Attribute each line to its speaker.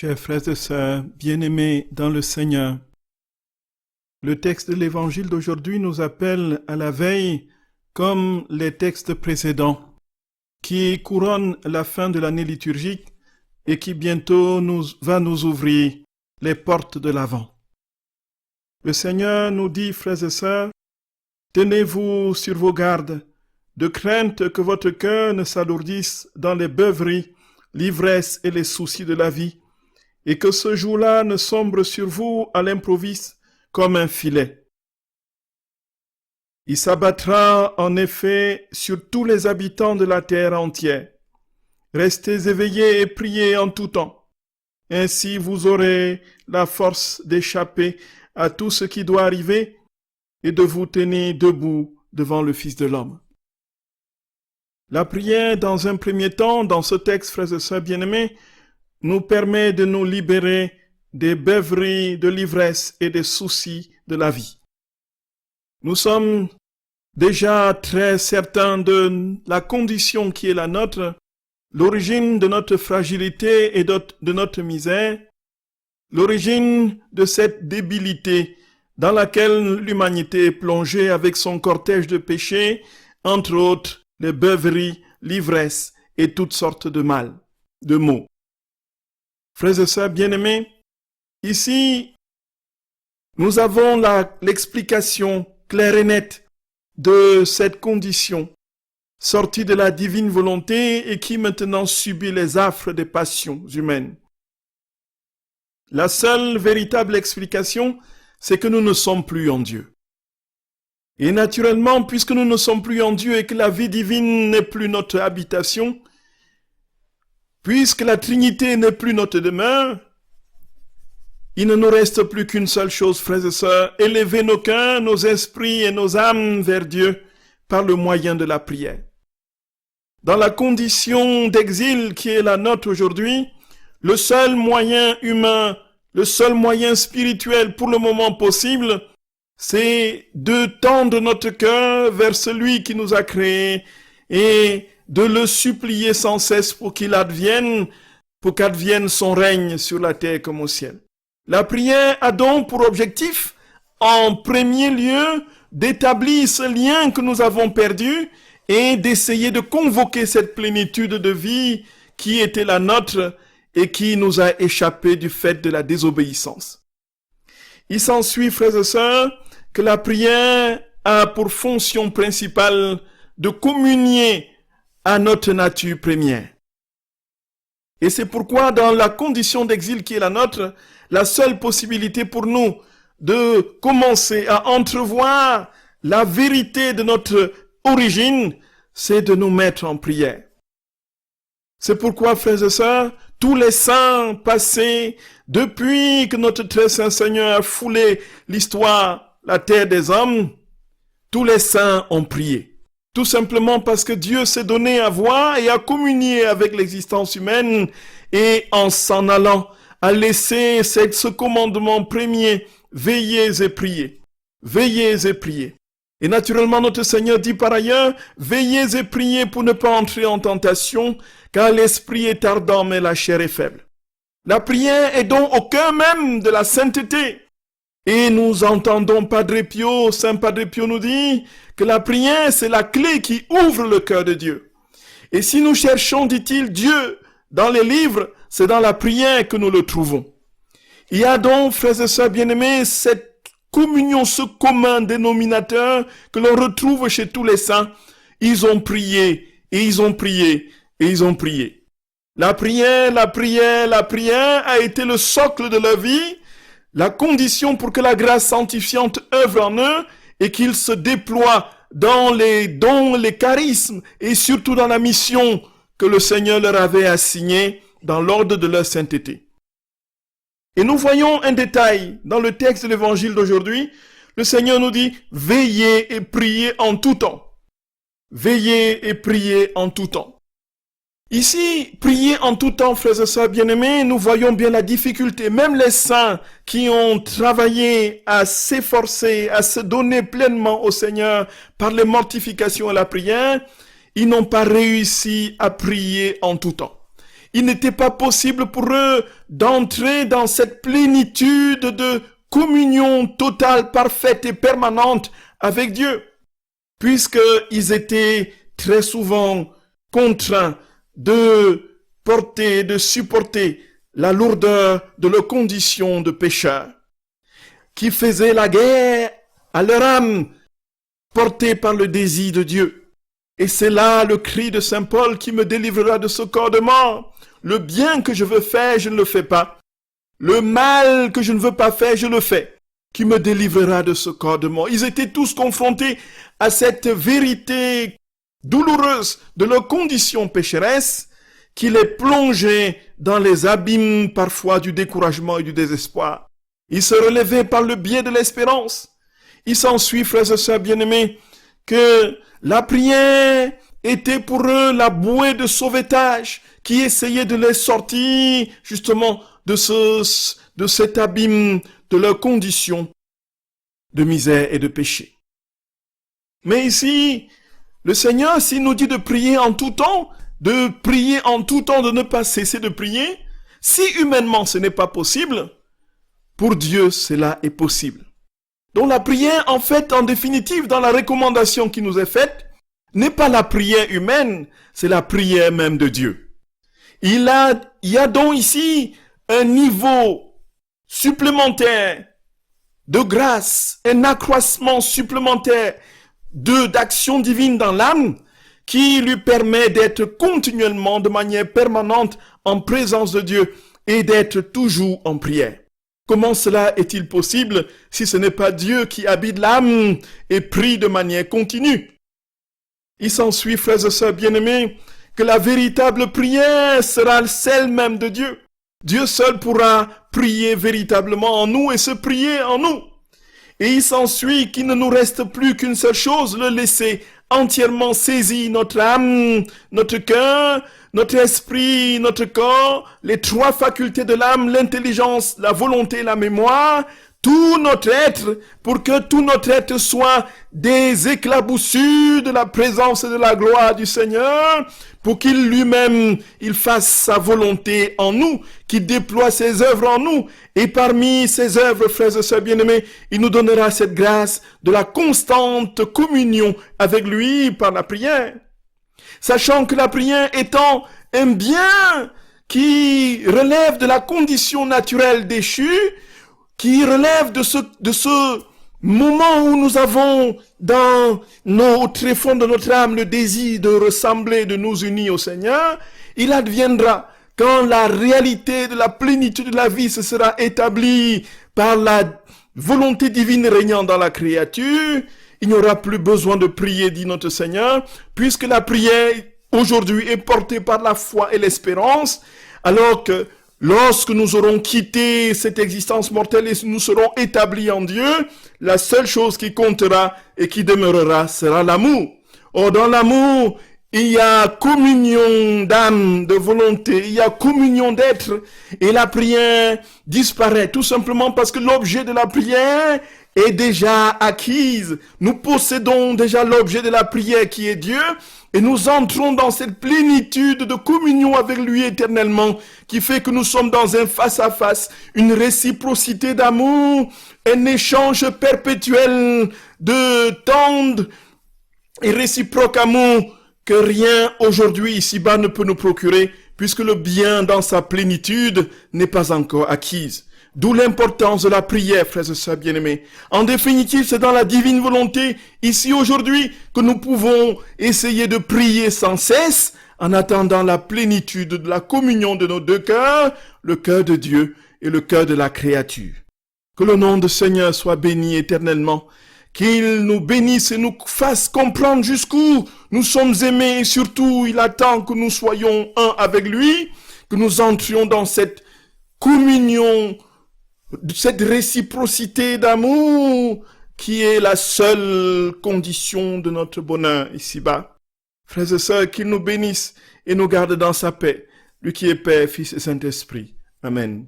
Speaker 1: Chers frères et sœurs, bien-aimés dans le Seigneur, le texte de l'Évangile d'aujourd'hui nous appelle à la veille comme les textes précédents qui couronnent la fin de l'année liturgique et qui bientôt va nous ouvrir les portes de l'Avent. Le Seigneur nous dit, frères et sœurs, tenez-vous sur vos gardes, de crainte que votre cœur ne s'alourdisse dans les beuveries, l'ivresse et les soucis de la vie, et que ce jour-là ne sombre sur vous à l'improviste comme un filet. Il s'abattra en effet sur tous les habitants de la terre entière. Restez éveillés et priez en tout temps. Ainsi vous aurez la force d'échapper à tout ce qui doit arriver et de vous tenir debout devant le Fils de l'homme. La prière, dans un premier temps, dans ce texte, frères et sœurs bien-aimés, nous permet de nous libérer des beuveries, de l'ivresse et des soucis de la vie. Nous sommes déjà très certains de la condition qui est la nôtre, l'origine de notre fragilité et de notre misère, l'origine de cette débilité dans laquelle l'humanité est plongée avec son cortège de péchés, entre autres les beuveries, l'ivresse et toutes sortes de mal, de maux. Frères et sœurs bien-aimés, ici, nous avons l'explication claire et nette de cette condition, sortie de la divine volonté et qui maintenant subit les affres des passions humaines. La seule véritable explication, c'est que nous ne sommes plus en Dieu. Et naturellement, puisque nous ne sommes plus en Dieu et que la vie divine n'est plus notre habitation, puisque la Trinité n'est plus notre demeure, il ne nous reste plus qu'une seule chose, frères et sœurs, élever nos cœurs, nos esprits et nos âmes vers Dieu par le moyen de la prière. Dans la condition d'exil qui est la nôtre aujourd'hui, le seul moyen humain, le seul moyen spirituel pour le moment possible, c'est de tendre notre cœur vers celui qui nous a créés et de le supplier sans cesse pour qu'advienne son règne sur la terre comme au ciel. La prière a donc pour objectif, en premier lieu, d'établir ce lien que nous avons perdu et d'essayer de convoquer cette plénitude de vie qui était la nôtre et qui nous a échappé du fait de la désobéissance. Il s'ensuit, frères et sœurs, que la prière a pour fonction principale de communier à notre nature première. Et c'est pourquoi dans la condition d'exil qui est la nôtre, la seule possibilité pour nous de commencer à entrevoir la vérité de notre origine, c'est de nous mettre en prière. C'est pourquoi, frères et sœurs, tous les saints passés, depuis que notre très saint Seigneur a foulé l'histoire, la terre des hommes, tous les saints ont prié. Tout simplement parce que Dieu s'est donné à voir et à communier avec l'existence humaine et en s'en allant, a laissé ce commandement premier, veillez et priez. Veillez et priez. Et naturellement, notre Seigneur dit par ailleurs, veillez et priez pour ne pas entrer en tentation, car l'esprit est ardent, mais la chair est faible. La prière est donc au cœur même de la sainteté. Et nous entendons Saint Padre Pio nous dit que la prière, c'est la clé qui ouvre le cœur de Dieu. Et si nous cherchons, dit-il, Dieu dans les livres, c'est dans la prière que nous le trouvons. Il y a donc, frères et sœurs bien-aimés, cette communion, ce commun dénominateur que l'on retrouve chez tous les saints. Ils ont prié, et ils ont prié, et ils ont prié. La prière a été le socle de leur vie, la condition pour que la grâce sanctifiante œuvre en eux et qu'ils se déploient dans les dons, les charismes et surtout dans la mission que le Seigneur leur avait assignée dans l'ordre de leur sainteté. Et nous voyons un détail dans le texte de l'évangile d'aujourd'hui. Le Seigneur nous dit « Veillez et priez en tout temps ». Veillez et priez en tout temps. Ici, prier en tout temps, frères et sœurs bien-aimés, nous voyons bien la difficulté. Même les saints qui ont travaillé à s'efforcer, à se donner pleinement au Seigneur par les mortifications et la prière, ils n'ont pas réussi à prier en tout temps. il n'était pas possible pour eux d'entrer dans cette plénitude de communion totale, parfaite et permanente avec Dieu, puisqu'ils étaient très souvent contraints de porter, de supporter la lourdeur de leurs conditions de pécheurs, qui faisaient la guerre à leur âme, portée par le désir de Dieu. Et c'est là le cri de Saint Paul qui me délivrera de ce corps de mort. Le bien que je veux faire, je ne le fais pas. Le mal que je ne veux pas faire, je le fais. Qui me délivrera de ce corps de mort. Ils étaient tous confrontés à cette vérité douloureuse de leur condition pécheresse qui les plongeait dans les abîmes parfois du découragement et du désespoir. Ils se relevaient par le biais de l'espérance. Il s'ensuit, frères et sœurs bien-aimés, que la prière était pour eux la bouée de sauvetage qui essayait de les sortir justement de cet abîme de leur condition de misère et de péché. Mais ici, le Seigneur, s'il nous dit de prier en tout temps, de ne pas cesser de prier, si humainement ce n'est pas possible, pour Dieu cela est possible. Donc la prière, en fait, en définitive, dans la recommandation qui nous est faite, n'est pas la prière humaine, c'est la prière même de Dieu. Il y a donc ici un niveau supplémentaire de grâce, un accroissement supplémentaire d'action divine dans l'âme qui lui permet d'être continuellement, de manière permanente, en présence de Dieu et d'être toujours en prière. Comment cela est-il possible si ce n'est pas Dieu qui habite l'âme et prie de manière continue? Il s'ensuit, frères et sœurs bien-aimés, que la véritable prière sera celle même de Dieu. Dieu seul pourra prier véritablement en nous et se prier en nous. Et il s'ensuit qu'il ne nous reste plus qu'une seule chose, le laisser entièrement saisir notre âme, notre cœur, notre esprit, notre corps, les trois facultés de l'âme, l'intelligence, la volonté, la mémoire, tout notre être, pour que tout notre être soit des éclaboussures de la présence et de la gloire du Seigneur, pour qu'il lui-même, il fasse sa volonté en nous, qu'il déploie ses œuvres en nous, et parmi ses œuvres, frères et sœurs bien-aimés, il nous donnera cette grâce de la constante communion avec lui par la prière. Sachant que la prière étant un bien qui relève de la condition naturelle déchue, qui relève de ce moment où nous avons au tréfonds de notre âme le désir de ressembler, de nous unir au Seigneur, il adviendra quand la réalité de la plénitude de la vie se sera établie par la volonté divine régnant dans la créature, il n'y aura plus besoin de prier, dit notre Seigneur, puisque la prière aujourd'hui est portée par la foi et l'espérance, alors que lorsque nous aurons quitté cette existence mortelle et nous serons établis en Dieu, la seule chose qui comptera et qui demeurera sera l'amour. Or, dans l'amour, il y a communion d'âme, de volonté, il y a communion d'être, et la prière disparaît, tout simplement parce que l'objet de la prière est déjà acquise. Nous possédons déjà l'objet de la prière qui est Dieu, et nous entrons dans cette plénitude de communion avec lui éternellement, qui fait que nous sommes dans un face-à-face, une réciprocité d'amour, un échange perpétuel de tendre et réciproque amour que rien aujourd'hui ici-bas ne peut nous procurer, puisque le bien dans sa plénitude n'est pas encore acquise. D'où l'importance de la prière, frères et sœurs bien-aimés. En définitive, c'est dans la divine volonté, ici aujourd'hui, que nous pouvons essayer de prier sans cesse, en attendant la plénitude de la communion de nos deux cœurs, le cœur de Dieu et le cœur de la créature. Que le nom du Seigneur soit béni éternellement, qu'il nous bénisse et nous fasse comprendre jusqu'où nous sommes aimés, et surtout, il attend que nous soyons un avec lui, que nous entrions dans cette communion, cette réciprocité d'amour qui est la seule condition de notre bonheur ici-bas. Frères et sœurs, qu'il nous bénisse et nous garde dans sa paix, lui qui est Père, Fils et Saint-Esprit. Amen.